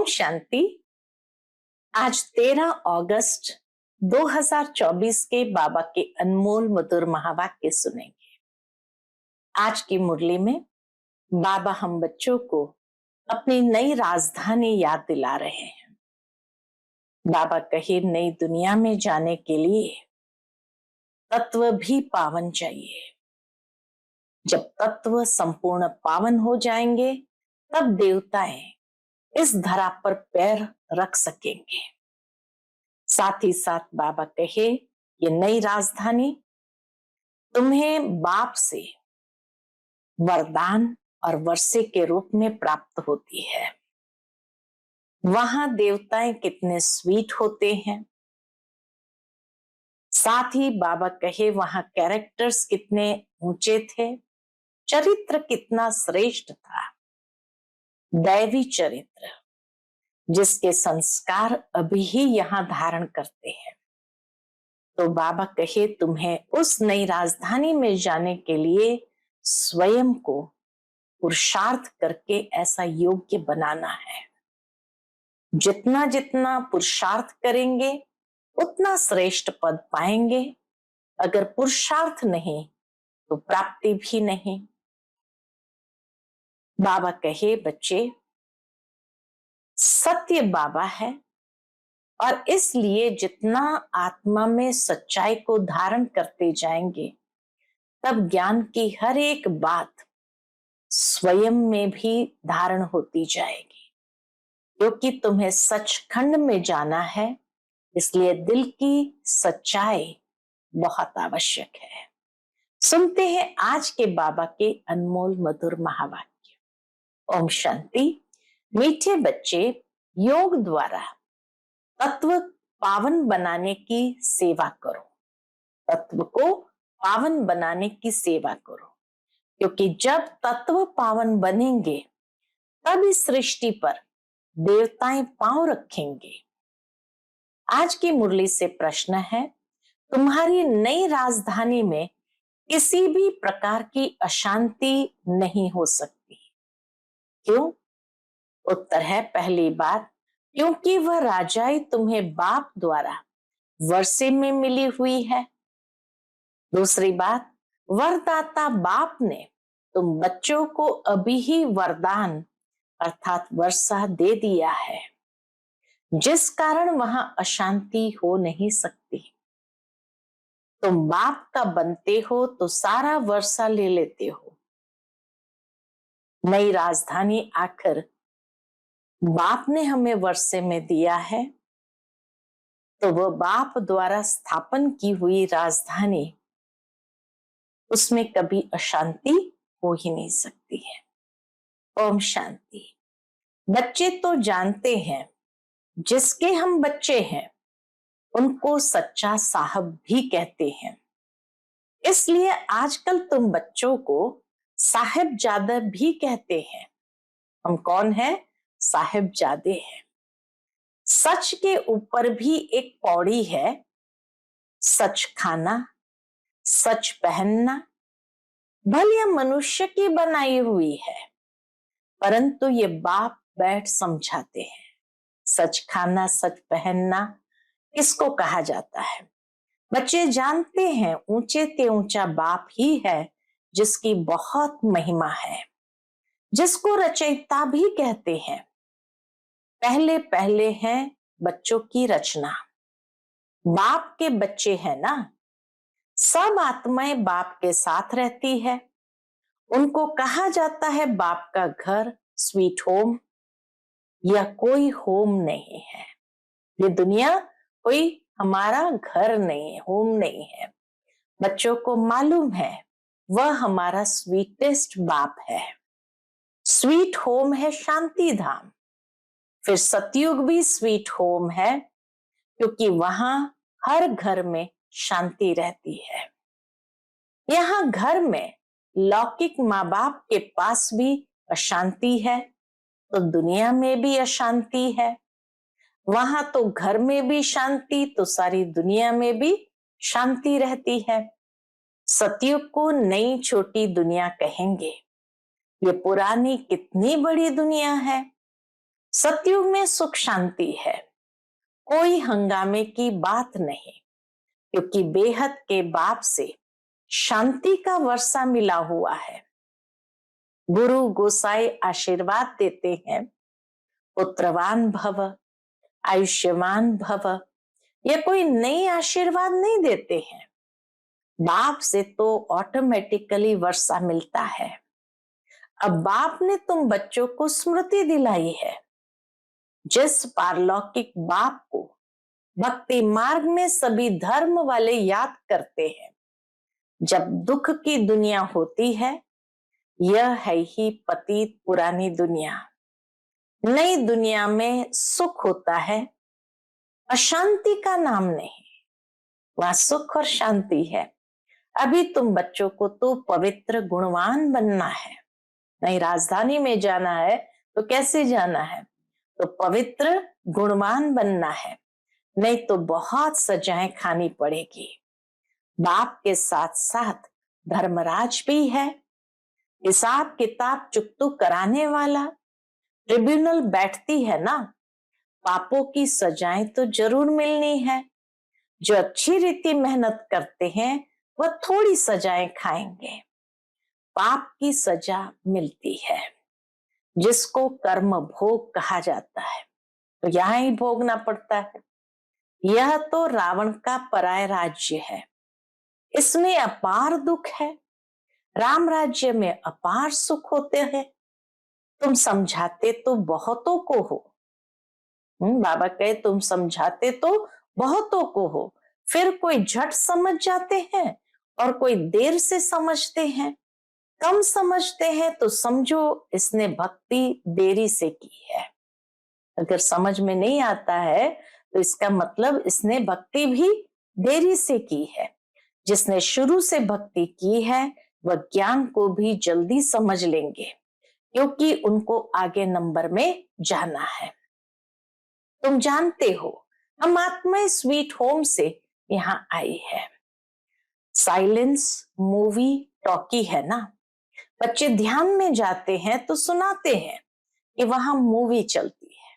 ओम शांति। आज 13 अगस्त 2024 के बाबा के अनमोल मधुर महावाक्य सुनेंगे। आज की मुरली में बाबा हम बच्चों को अपनी नई राजधानी याद दिला रहे हैं। बाबा कहे नई दुनिया में जाने के लिए तत्व भी पावन चाहिए। जब तत्व संपूर्ण पावन हो जाएंगे तब देवताएं इस धरा पर पैर रख सकेंगे। साथ ही साथ बाबा कहे ये नई राजधानी तुम्हें बाप से वरदान और वर्षे के रूप में प्राप्त होती है। वहां देवताएं कितने स्वीट होते हैं। साथ ही बाबा कहे वहां कैरेक्टर्स कितने ऊंचे थे, चरित्र कितना श्रेष्ठ था। दैवी चरित्र जिसके संस्कार अभी ही यहां धारण करते हैं। तो बाबा कहे तुम्हें उस नई राजधानी में जाने के लिए स्वयं को पुरुषार्थ करके ऐसा योग्य बनाना है। जितना जितना पुरुषार्थ करेंगे उतना श्रेष्ठ पद पाएंगे। अगर पुरुषार्थ नहीं तो प्राप्ति भी नहीं। बाबा कहे बच्चे सत्य बाबा है और इसलिए जितना आत्मा में सच्चाई को धारण करते जाएंगे तब ज्ञान की हर एक बात स्वयं में भी धारण होती जाएगी। क्योंकि तुम्हें सचखंड में जाना है, इसलिए दिल की सच्चाई बहुत आवश्यक है। सुनते हैं आज के बाबा के अनमोल मधुर महावाक्य। ओम शांति। मीठे बच्चे, योग द्वारा तत्व पावन बनाने की सेवा करो। तत्व को पावन बनाने की सेवा करो, क्योंकि जब तत्व पावन बनेंगे तब इस सृष्टि पर देवताएं पांव रखेंगे। आज की मुरली से प्रश्न है, तुम्हारी नई राजधानी में किसी भी प्रकार की अशांति नहीं हो सकती। क्यों? उत्तर है पहली बात, क्योंकि वह राजाई तुम्हें बाप द्वारा वर्षे में मिली हुई है। दूसरी बात, वरदाता बाप ने तुम बच्चों को अभी ही वरदान अर्थात वर्षा दे दिया है, जिस कारण वहां अशांति हो नहीं सकती। तुम बाप का बनते हो तो सारा वर्षा ले लेते हो। नई राजधानी आखिर बाप ने हमें वर्षे में दिया है, तो वह बाप द्वारा स्थापन की हुई राजधानी, उसमें कभी अशांति हो ही नहीं सकती है। ओम शांति। बच्चे तो जानते हैं, जिसके हम बच्चे हैं उनको सच्चा साहब भी कहते हैं। इसलिए आजकल तुम बच्चों को साहिबजादा भी कहते हैं। हम कौन है? साहिबजादे हैं। सच के ऊपर भी एक पौड़ी है, सच खाना, सच पहनना। भले मनुष्य की बनाई हुई है, परंतु ये बाप बैठ समझाते हैं। सच खाना, सच पहनना किसको कहा जाता है? बच्चे जानते हैं ऊंचे ते ऊंचा बाप ही है, जिसकी बहुत महिमा है, जिसको रचयिता भी कहते हैं। पहले पहले है बच्चों की रचना। बाप के बच्चे हैं ना। सब आत्माएं बाप के साथ रहती है। उनको कहा जाता है बाप का घर, स्वीट होम। यह कोई होम नहीं है। ये दुनिया कोई हमारा घर नहीं है, होम नहीं है। बच्चों को मालूम है वह हमारा स्वीटेस्ट बाप है। स्वीट होम है शांति धाम। फिर सतयुग भी स्वीट होम है, क्योंकि वहां हर घर में शांति रहती है। यहाँ घर में लौकिक माँ बाप के पास भी अशांति है, तो दुनिया में भी अशांति है। वहां तो घर में भी शांति, तो सारी दुनिया में भी शांति रहती है। सतयुग को नई छोटी दुनिया कहेंगे। ये पुरानी कितनी बड़ी दुनिया है। सतयुग में सुख शांति है, कोई हंगामे की बात नहीं, क्योंकि बेहद के बाप से शांति का वर्षा मिला हुआ है। गुरु गोसाई आशीर्वाद देते हैं, पुत्रवान भव, आयुष्यवान भव। ये कोई नई आशीर्वाद नहीं देते हैं, बाप से तो ऑटोमेटिकली वर्षा मिलता है। अब बाप ने तुम बच्चों को स्मृति दिलाई है। जिस पारलौकिक बाप को भक्ति मार्ग में सभी धर्म वाले याद करते हैं, जब दुख की दुनिया होती है, यह है ही पतित पुरानी दुनिया। नई दुनिया में सुख होता है, अशांति का नाम नहीं, वहां सुख और शांति है। अभी तुम बच्चों को तो पवित्र गुणवान बनना है। नहीं राजधानी में जाना है तो कैसे जाना है, तो पवित्र गुणवान बनना है, नहीं तो बहुत सजाएं खानी पड़ेगी। बाप के साथ साथ धर्मराज भी है, हिसाब किताब चुकतू कराने वाला। ट्रिब्यूनल बैठती है ना, पापों की सजाएं तो जरूर मिलनी है। जो अच्छी रीति मेहनत करते हैं वह थोड़ी सजाएं खाएंगे, पाप की सजा मिलती है, जिसको कर्म भोग कहा जाता है, तो यहां ही भोगना पड़ता है। यह तो रावण का पराय राज्य है, इसमें अपार दुख है। राम राज्य में अपार सुख होते हैं। तुम समझाते तो बहुतों को हो, बाबा कहे तुम समझाते तो बहुतों को हो, फिर कोई झट समझ जाते हैं और कोई देर से समझते हैं। कम समझते हैं तो समझो इसने भक्ति देरी से की है। अगर समझ में नहीं आता है तो इसका मतलब इसने भक्ति भी देरी से की है। जिसने शुरू से भक्ति की है वह ज्ञान को भी जल्दी समझ लेंगे, क्योंकि उनको आगे नंबर में जाना है। तुम जानते हो हम आत्मा स्वीट होम से यहाँ आई है। साइलेंस मूवी टॉकी है ना, बच्चे ध्यान में जाते हैं तो सुनाते हैं कि वहां मूवी चलती है।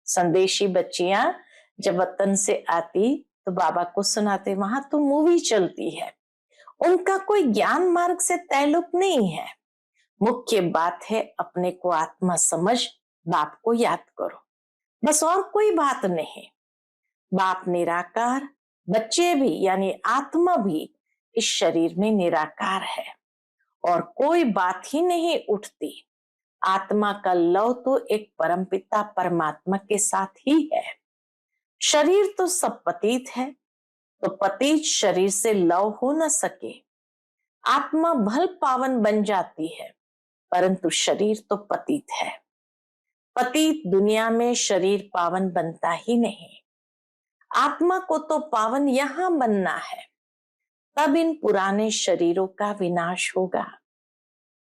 संदेशी बच्चियां जब वतन से आती तो बाबा को सुनाते वहां तो मूवी चलती है। उनका कोई ज्ञान मार्ग से ताल्लुक नहीं है। मुख्य बात है अपने को आत्मा समझ बाप को याद करो, बस और कोई बात नहीं। बाप निराकार, बच्चे भी यानी आत्मा भी इस शरीर में निराकार है और कोई बात ही नहीं उठती। आत्मा का लव तो एक परमपिता परमात्मा के साथ ही है। शरीर तो सब पतित है, तो पतित शरीर से लव हो न सके। आत्मा भल पावन बन जाती है, परंतु शरीर तो पतित है। पतित दुनिया में शरीर पावन बनता ही नहीं। आत्मा को तो पावन यहां बनना है, तब इन पुराने शरीरों का विनाश होगा।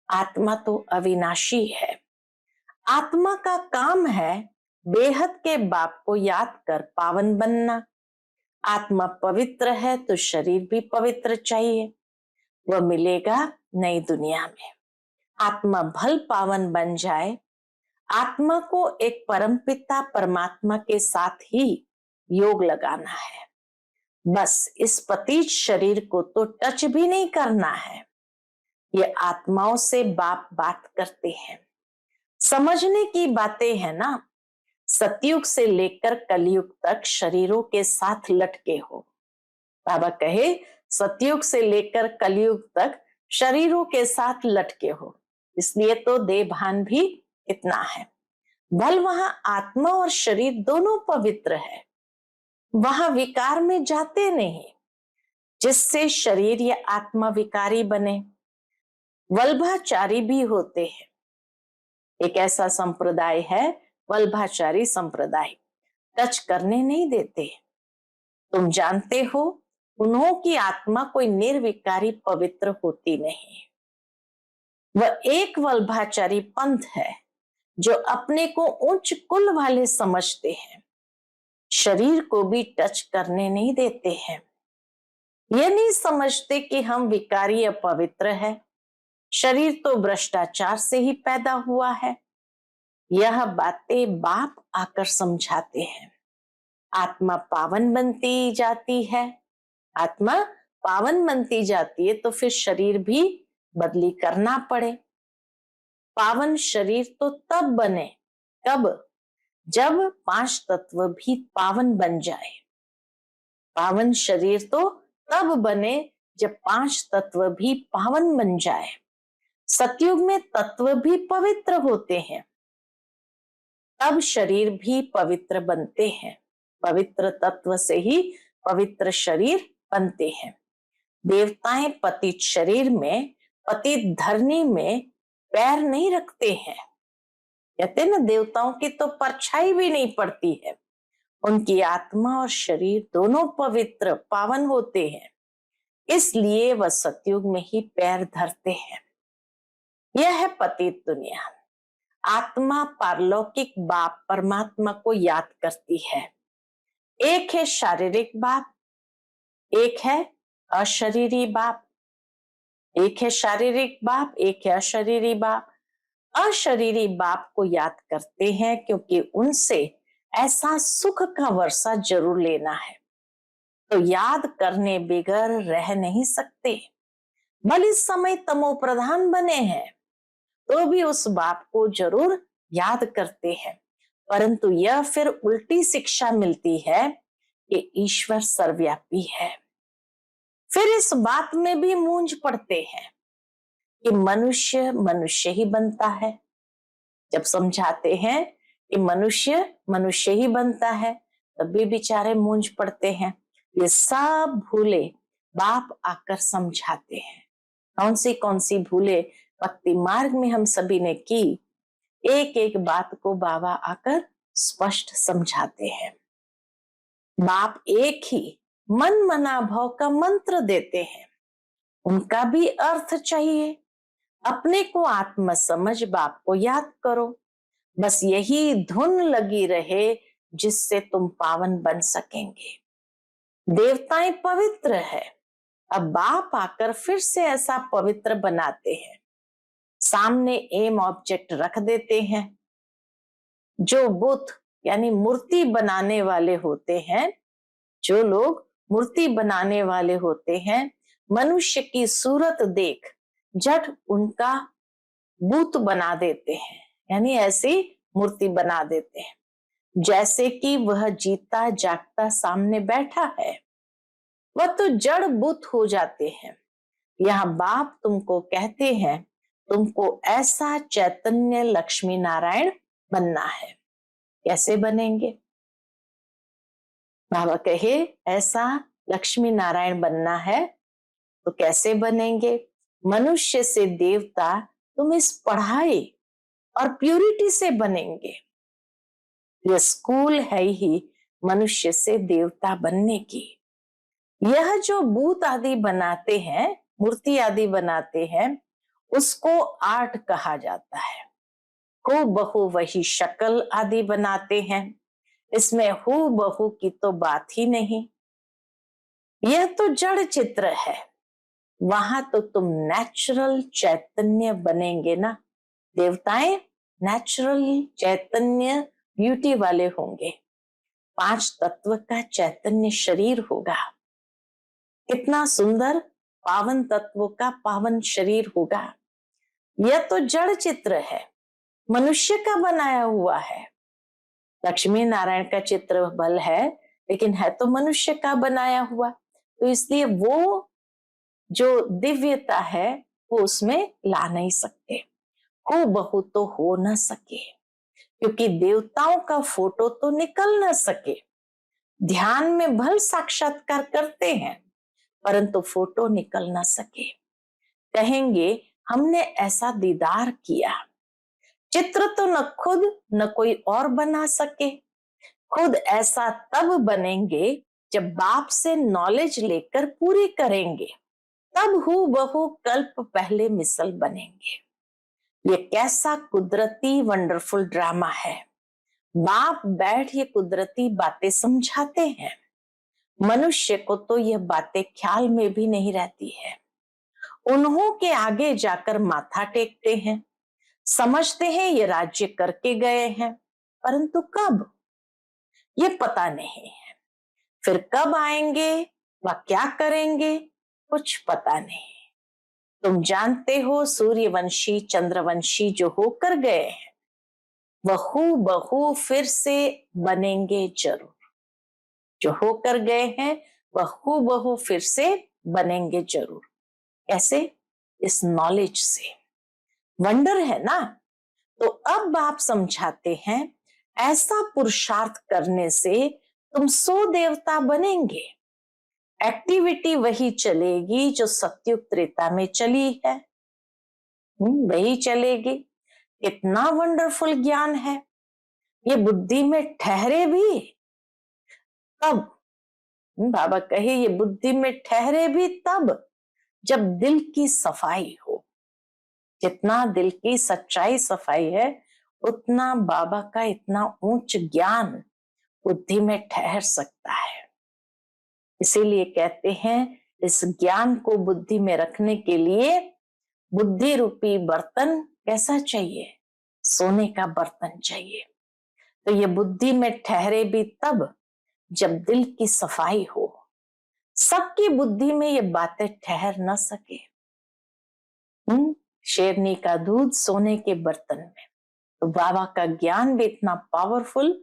आत्मा तो अविनाशी है। आत्मा का काम है बेहद के बाप को याद कर पावन बनना। आत्मा पवित्र है तो शरीर भी पवित्र चाहिए, वह मिलेगा नई दुनिया में। आत्मा भल पावन बन जाए। आत्मा को एक परमपिता परमात्मा के साथ ही योग लगाना है। बस इस पतित शरीर को तो टच भी नहीं करना है। ये आत्माओं से बाप बात करते हैं, समझने की बातें है ना। सतयुग से लेकर कलयुग तक शरीरों के साथ लटके हो। बाबा कहे सतयुग से लेकर कलयुग तक शरीरों के साथ लटके हो, इसलिए तो देहभान भी इतना है। भल वहां आत्मा और शरीर दोनों पवित्र है, वहां विकार में जाते नहीं, जिससे शरीर या आत्मा विकारी बने। वल्भाचारी भी होते हैं। एक ऐसा संप्रदाय है वल्भाचारी संप्रदाय, टच करने नहीं देते। तुम जानते हो उन्हों की आत्मा कोई निर्विकारी पवित्र होती नहीं। वह एक वल्भाचारी पंथ है जो अपने को उच्च कुल वाले समझते हैं, शरीर को भी टच करने नहीं देते हैं। ये नहीं समझते कि हम विकारी या पवित्र है। शरीर तो भ्रष्टाचार से ही पैदा हुआ है। यह बातें बाप आकर समझाते हैं। आत्मा पावन बनती जाती है, आत्मा पावन बनती जाती है तो फिर शरीर भी बदली करना पड़े। पावन शरीर तो तब बने, कब? जब 5 तत्व भी पावन बन जाए। पावन शरीर तो तब बने जब 5 तत्व भी पावन बन जाए। सतयुग में तत्व भी पवित्र होते हैं, तब शरीर भी पवित्र बनते हैं। पवित्र तत्व से ही पवित्र शरीर बनते हैं। देवताएं पतित शरीर में, पतित धरनी में पैर नहीं रखते हैं। कहते ना, देवताओं की तो परछाई भी नहीं पड़ती है। उनकी आत्मा और शरीर दोनों पवित्र पावन होते हैं, इसलिए वह सतयुग में ही पैर धरते हैं। यह है पतित दुनिया। आत्मा पारलौकिक बाप परमात्मा को याद करती है। एक है शारीरिक बाप, एक है अशरीरी बाप। एक है शारीरिक बाप, एक है अशरीरी बाप। अशरीरी बाप को याद करते हैं क्योंकि उनसे ऐसा सुख का वर्षा जरूर लेना है, तो याद करने बगैर रह नहीं सकते। भले इस समय तमो प्रधान बने हैं तो भी उस बाप को जरूर याद करते हैं, परंतु यह फिर उल्टी शिक्षा मिलती है कि ईश्वर सर्वव्यापी है। फिर इस बात में भी मूंझ पड़ते हैं कि मनुष्य मनुष्य ही बनता है। जब समझाते हैं कि मनुष्य मनुष्य ही बनता है, तब भी बेचारे मूंझ पड़ते हैं। ये सब भूले बाप आकर समझाते हैं। कौन सी भूले भक्ति मार्ग में हम सभी ने की, एक एक बात को बाबा आकर स्पष्ट समझाते हैं। बाप एक ही मन मना भाव का मंत्र देते हैं, उनका भी अर्थ चाहिए। अपने को आत्मा समझ बाप को याद करो, बस यही धुन लगी रहे जिससे तुम पावन बन सकेंगे। देवताएं पवित्र है, अब बाप आकर फिर से ऐसा पवित्र बनाते हैं। सामने एम ऑब्जेक्ट रख देते हैं। जो बुत यानी मूर्ति बनाने वाले होते हैं, जो लोग मूर्ति बनाने वाले होते हैं, मनुष्य की सूरत देख झट उनका बुत बना देते हैं, यानी ऐसी मूर्ति बना देते हैं जैसे कि वह जीता जागता सामने बैठा है। वह तो जड़ बुत हो जाते हैं। यहाँ बाप तुमको कहते हैं, तुमको ऐसा चैतन्य लक्ष्मी नारायण बनना है। कैसे बनेंगे? बाबा कहे ऐसा लक्ष्मी नारायण बनना है तो कैसे बनेंगे? मनुष्य से देवता तुम इस पढ़ाई और प्यूरिटी से बनेंगे। यह स्कूल है ही मनुष्य से देवता बनने की। यह जो भूत आदि बनाते हैं, मूर्ति आदि बनाते हैं, उसको आर्ट कहा जाता है। हू बहू वही शक्ल आदि बनाते हैं, इसमें हू बहू की तो बात ही नहीं। यह तो जड़ चित्र है, वहां तो तुम नेचुरल चैतन्य बनेंगे ना। देवताएं नेचुरल चैतन्य ब्यूटी वाले होंगे। 5 तत्व का चैतन्य शरीर होगा। कितना सुंदर पावन तत्वों का पावन शरीर होगा। यह तो जड़ चित्र है, मनुष्य का बनाया हुआ है। लक्ष्मी नारायण का चित्र बल है, लेकिन है तो मनुष्य का बनाया हुआ, तो इसलिए वो जो दिव्यता है वो उसमें ला नहीं सकते। हू बहू तो हो न सके, क्योंकि देवताओं का फोटो तो निकल न सके। ध्यान में भल साक्षात्कार करते हैं, परंतु फोटो निकल ना सके। कहेंगे हमने ऐसा दीदार किया। चित्र तो न खुद न कोई और बना सके। खुद ऐसा तब बनेंगे जब बाप से नॉलेज लेकर पूरी करेंगे, तब हू बहू कल्प पहले मिसल बनेंगे। ये कैसा कुदरती वंडरफुल ड्रामा है। बाप बैठ ये कुदरती बातें समझाते हैं। मनुष्य को तो यह बातें ख्याल में भी नहीं रहती है। उन्हों के आगे जाकर माथा टेकते हैं। समझते हैं ये राज्य करके गए हैं, परंतु कब ये पता नहीं है। फिर कब आएंगे, वह क्या करेंगे, कुछ पता नहीं। तुम जानते हो सूर्यवंशी चंद्रवंशी जो होकर गए हैं वह हूबहू फिर से बनेंगे जरूर। जो होकर गए हैं वह हूबहू फिर से बनेंगे जरूर। कैसे? इस नॉलेज से। वंडर है ना। तो अब आप समझाते हैं ऐसा पुरुषार्थ करने से तुम 100 देवता बनेंगे। एक्टिविटी वही चलेगी जो सत्युग त्रेता में चली है, वही चलेगी। कितना वंडरफुल ज्ञान है। ये बुद्धि में ठहरे भी तब, बाबा कहे ये बुद्धि में ठहरे भी तब जब दिल की सफाई हो। जितना दिल की सच्चाई सफाई है उतना बाबा का इतना उच्च ज्ञान बुद्धि में ठहर सकता है। इसीलिए कहते हैं इस ज्ञान को बुद्धि में रखने के लिए बुद्धि रूपी बर्तन कैसा चाहिए? सोने का बर्तन चाहिए। तो ये बुद्धि में ठहरे भी तब जब दिल की सफाई हो। सबकी बुद्धि में ये बातें ठहर न सके। शेरनी का दूध सोने के बर्तन में, तो बाबा का ज्ञान भी इतना पावरफुल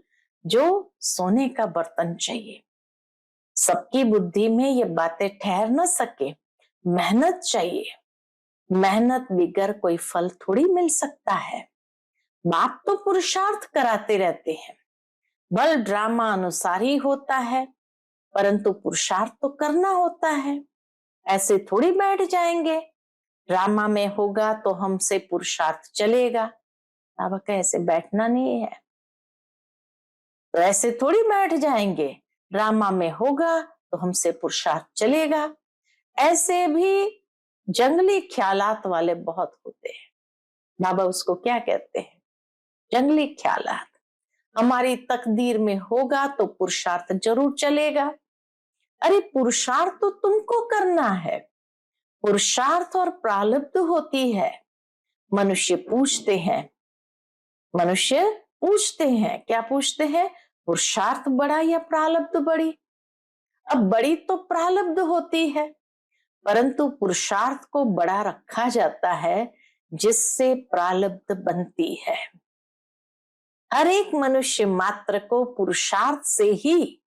जो सोने का बर्तन चाहिए। सबकी बुद्धि में ये बातें ठहर न सके। मेहनत चाहिए। मेहनत बिगर कोई फल थोड़ी मिल सकता है। बाप तो पुरुषार्थ कराते रहते हैं, बल ड्रामा अनुसार ही होता है, परंतु पुरुषार्थ तो करना होता है। ऐसे थोड़ी बैठ जाएंगे ड्रामा में होगा तो हमसे पुरुषार्थ चलेगा। बाबा का ऐसे बैठना नहीं है। तो ऐसे थोड़ी बैठ जाएंगे ड्रामा में होगा तो हमसे पुरुषार्थ चलेगा। ऐसे भी जंगली ख्यालात वाले बहुत होते हैं। बाबा उसको क्या कहते हैं? जंगली ख्यालात। हमारी तकदीर में होगा तो पुरुषार्थ जरूर चलेगा। अरे पुरुषार्थ तो तुमको करना है। पुरुषार्थ और प्रारब्ध होती है। मनुष्य पूछते हैं क्या पूछते हैं? पुरुषार्थ बड़ा या प्रारब्ध बड़ी? अब बड़ी तो प्रारब्ध होती है, परंतु पुरुषार्थ को बड़ा रखा जाता है जिससे प्रारब्ध बनती है। हर एक मनुष्य मात्र को पुरुषार्थ से ही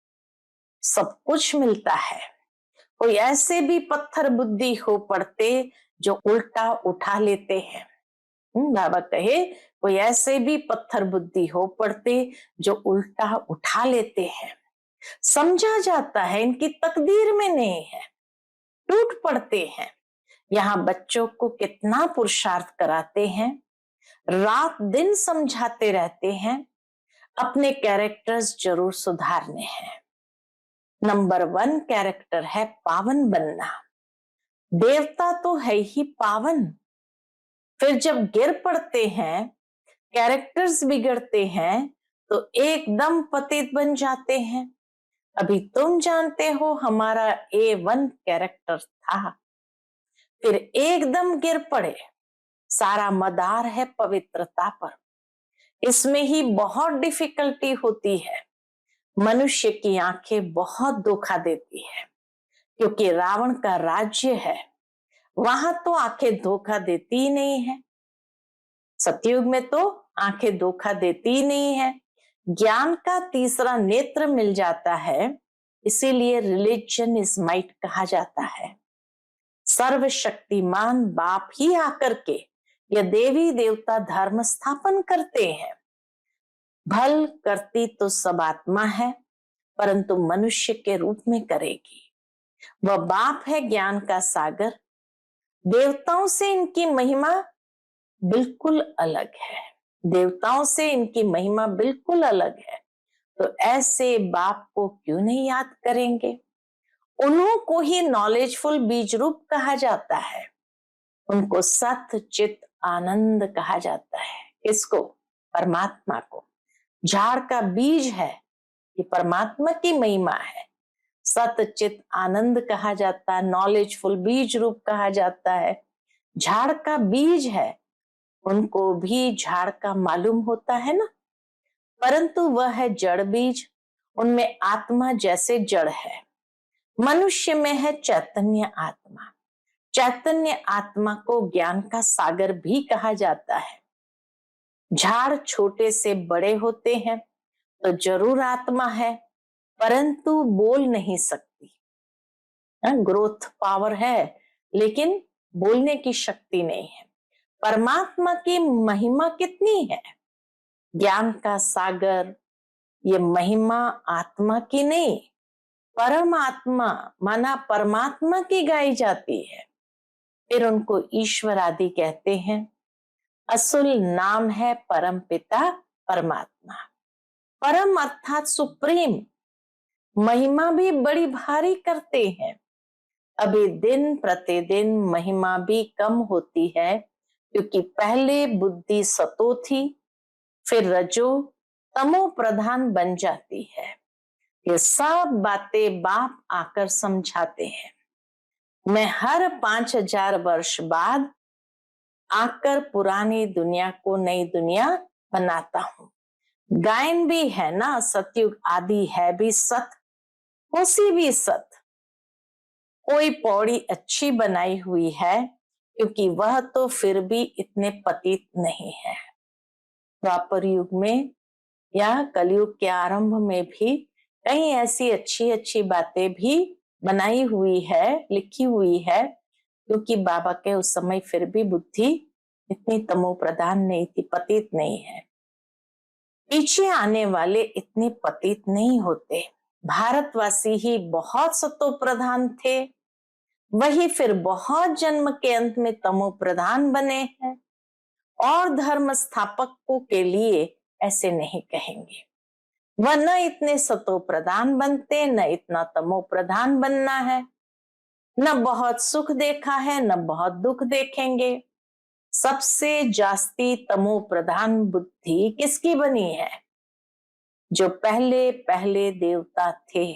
सब कुछ मिलता है। कोई ऐसे भी पत्थर बुद्धि हो पड़ते जो उल्टा उठा लेते हैं। बाबा कहे कोई ऐसे भी पत्थर बुद्धि हो पड़ते जो उल्टा उठा लेते हैं। समझा जाता है इनकी तकदीर में नहीं है, टूट पड़ते हैं। यहाँ बच्चों को कितना पुरुषार्थ कराते हैं, रात दिन समझाते रहते हैं। अपने कैरेक्टर्स जरूर सुधारने हैं। नंबर 1 कैरेक्टर है पावन बनना। देवता तो है ही पावन, फिर जब गिर पड़ते हैं, कैरेक्टर्स बिगड़ते हैं तो एकदम पतित बन जाते हैं। अभी तुम जानते हो हमारा A1 कैरेक्टर था, फिर एकदम गिर पड़े। सारा मदार है पवित्रता पर। इसमें ही बहुत डिफिकल्टी होती है। मनुष्य की आंखें बहुत धोखा देती है, क्योंकि रावण का राज्य है, वहां तो आंखें धोखा देती ही नहीं है। सतयुग में तो आंखें धोखा देती ही नहीं है। ज्ञान का तीसरा नेत्र मिल जाता है, इसीलिए रिलीजन इज माइट कहा जाता है। सर्वशक्तिमान बाप ही आकर के यह देवी देवता धर्म स्थापन करते हैं। भल करती तो सब आत्मा है, परंतु मनुष्य के रूप में करेगी। वह बाप है ज्ञान का सागर। देवताओं से इनकी महिमा बिल्कुल अलग है। देवताओं से इनकी महिमा बिल्कुल अलग है। तो ऐसे बाप को क्यों नहीं याद करेंगे? उन्हों को ही नॉलेजफुल बीज रूप कहा जाता है। उनको सत चित आनंद कहा जाता है। किसको? परमात्मा को। झाड़ का बीज है, ये परमात्मा की महिमा है। सत चित आनंद कहा जाता है, नॉलेजफुल बीज रूप कहा जाता है। झाड़ का बीज है, उनको भी झाड़ का मालूम होता है ना, परंतु वह है जड़ बीज, उनमें आत्मा जैसे जड़ है। मनुष्य में है चैतन्य आत्मा। चैतन्य आत्मा को ज्ञान का सागर भी कहा जाता है। झाड़ छोटे से बड़े होते हैं तो जरूर आत्मा है, परंतु बोल नहीं सकती। ग्रोथ पावर है लेकिन बोलने की शक्ति नहीं है। परमात्मा की महिमा कितनी है, ज्ञान का सागर। ये महिमा आत्मा की नहीं, परमात्मा माना परमात्मा की गाई जाती है। फिर उनको ईश्वर आदि कहते हैं। असुल नाम है परम पिता परमात्मा। परम अर्थात सुप्रीम। महिमा भी बड़ी भारी करते हैं। अभी दिन प्रतिदिन महिमा भी कम होती है, क्योंकि पहले बुद्धि सतो थी, फिर रजो तमो प्रधान बन जाती है। ये सब बातें बाप आकर समझाते हैं। मैं हर 5000 वर्ष बाद आकर पुरानी दुनिया को नई दुनिया बनाता हूँ। गायन भी है ना, सतयुग आदि है भी सत, उसी भी सत। कोई पौड़ी अच्छी बनाई हुई है, क्योंकि वह तो फिर भी इतने पतित नहीं है। द्वापर युग में या कलयुग के आरंभ में भी कई ऐसी अच्छी अच्छी बातें भी बनाई हुई है, लिखी हुई है, क्योंकि बाबा के उस समय फिर भी बुद्धि इतनी तमो प्रधान नहीं थी, पतित नहीं है। पीछे आने वाले इतने पतित नहीं होते। भारतवासी ही बहुत सतो प्रधान थे, वही फिर बहुत जन्म के अंत में तमो प्रधान बने हैं। और धर्म स्थापकों के लिए ऐसे नहीं कहेंगे। वह न इतने सतो प्रधान बनते, न इतना तमो प्रधान बनना है। न बहुत सुख देखा है, न बहुत दुख देखेंगे। सबसे जास्ती तमो प्रधान बुद्धि किसकी बनी है? जो पहले पहले देवता थे,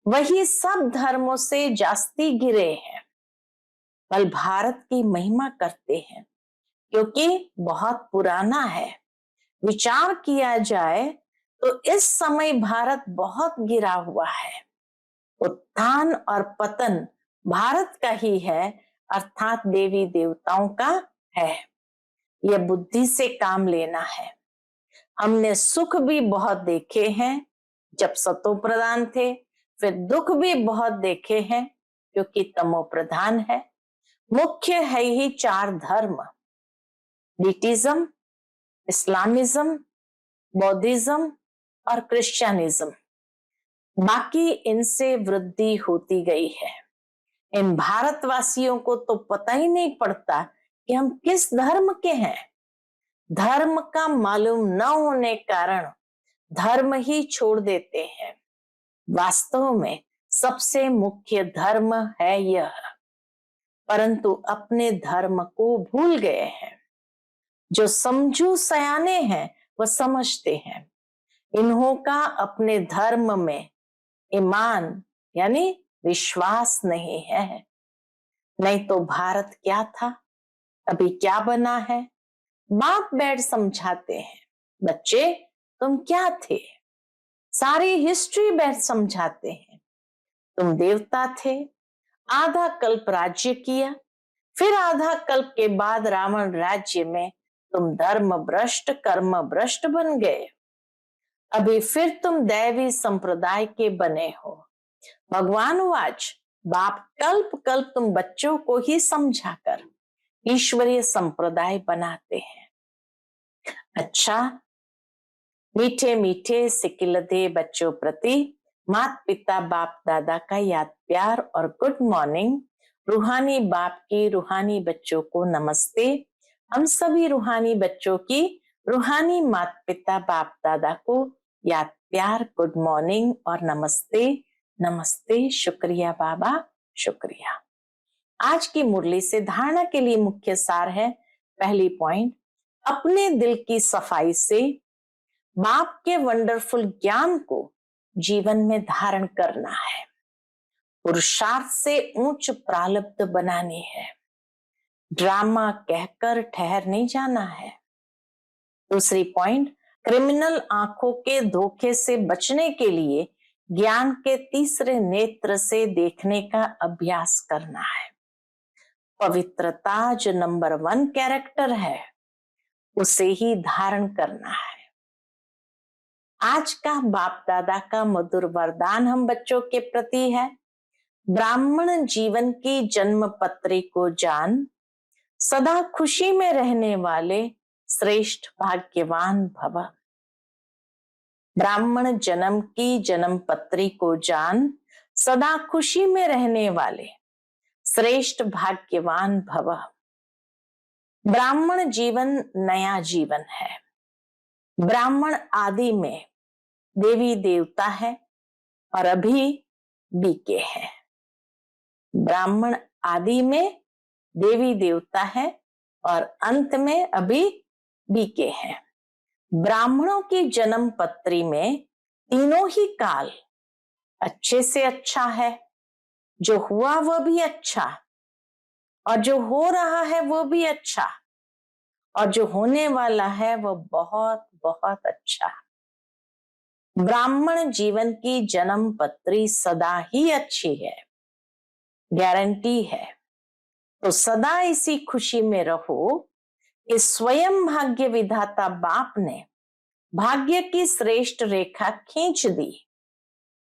वही सब धर्मों से जास्ती गिरे हैं। कल भारत की महिमा करते हैं, क्योंकि बहुत पुराना है। विचार किया जाए तो इस समय भारत बहुत गिरा हुआ है। उत्थान और पतन भारत का ही है, अर्थात देवी देवताओं का है। यह बुद्धि से काम लेना है। हमने सुख भी बहुत देखे हैं जब सतो प्रधान थे, फिर दुख भी बहुत देखे हैं क्योंकि तमो प्रधान है। मुख्य है ही 4 धर्म, बुद्धिज्म, इस्लामिज्म, बौद्धिज्म और क्रिश्चियनिज्म। बाकी इनसे वृद्धि होती गई है। इन भारतवासियों को तो पता ही नहीं पड़ता कि हम किस धर्म के हैं। धर्म का मालूम न होने कारण धर्म ही छोड़ देते हैं। वास्तव में सबसे मुख्य धर्म है यह, परंतु अपने धर्म को भूल गए हैं। जो समझू सयाने हैं वह समझते हैं। इन्हों का अपने धर्म में ईमान यानी विश्वास नहीं है। नहीं तो भारत क्या था, अभी क्या बना है। बाप बैठ समझाते हैं, बच्चे तुम क्या थे। सारी हिस्ट्री बैठ समझाते हैं। तुम देवता थे, आधा कल्प राज्य किया, फिर आधा कल्प के बाद रावण राज्य में तुम धर्म भ्रष्ट कर्म भ्रष्ट बन गए। अभी फिर तुम दैवी संप्रदाय के बने हो। भगवान वाच बाप कल्प कल्प तुम बच्चों को ही समझाकर ईश्वरीय संप्रदाय बनाते हैं। अच्छा, मीठे मीठे सिकिलदे बच्चों प्रति माता पिता बाप दादा का याद प्यार और गुड मॉर्निंग। रूहानी बाप की रूहानी बच्चों को नमस्ते। हम सभी रूहानी बच्चों की रूहानी माता पिता बाप दादा को याद प्यार गुड मॉर्निंग और नमस्ते। नमस्ते, शुक्रिया बाबा, शुक्रिया। आज की मुरली से धारणा के लिए मुख्य सार है। पहली पॉइंट, अपने दिल की सफाई से बाप के वंडरफुल ज्ञान को जीवन में धारण करना है। पुरुषार्थ से ऊंच प्रारब्ध बनानी है। ड्रामा कहकर ठहर नहीं जाना है। दूसरी पॉइंट, क्रिमिनल आंखों के धोखे से बचने के लिए ज्ञान के तीसरे नेत्र से देखने का अभ्यास करना है। पवित्रता जो नंबर 1 कैरेक्टर है, उसे ही धारण करना है। आज का बाप दादा का मधुर वरदान हम बच्चों के प्रति है, ब्राह्मण जीवन की जन्म पत्री को जान, सदा खुशी में रहने वाले श्रेष्ठ भाग्यवान भव। ब्राह्मण जन्म की जन्म पत्री को जान, सदा खुशी में रहने वाले श्रेष्ठ भाग्यवान भव। ब्राह्मण जीवन नया जीवन है। ब्राह्मण आदि में देवी देवता है और अभी बीके है। ब्राह्मण आदि में देवी देवता है और अंत में अभी बीके हैं। ब्राह्मणों की जन्म पत्री में तीनों ही काल अच्छे से अच्छा है, जो हुआ वह भी अच्छा, और जो हो रहा है वो भी अच्छा, और जो होने वाला है वो बहुत बहुत अच्छा। ब्राह्मण जीवन की जन्म पत्री सदा ही अच्छी है, गारंटी है। तो सदा इसी खुशी में रहो कि स्वयं भाग्य विधाता बाप ने भाग्य की श्रेष्ठ रेखा खींच दी,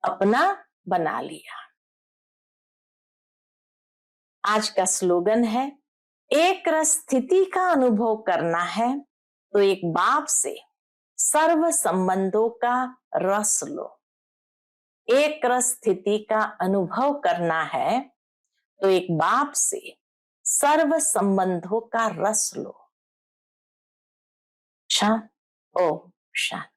अपना बना लिया। आज का स्लोगन है, एक रस स्थिति का अनुभव करना है तो एक बाप से सर्व संबंधों का रस लो। एक रस स्थिति का अनुभव करना है तो एक बाप से सर्व संबंधों का रस लो। शांत, ओम शांति।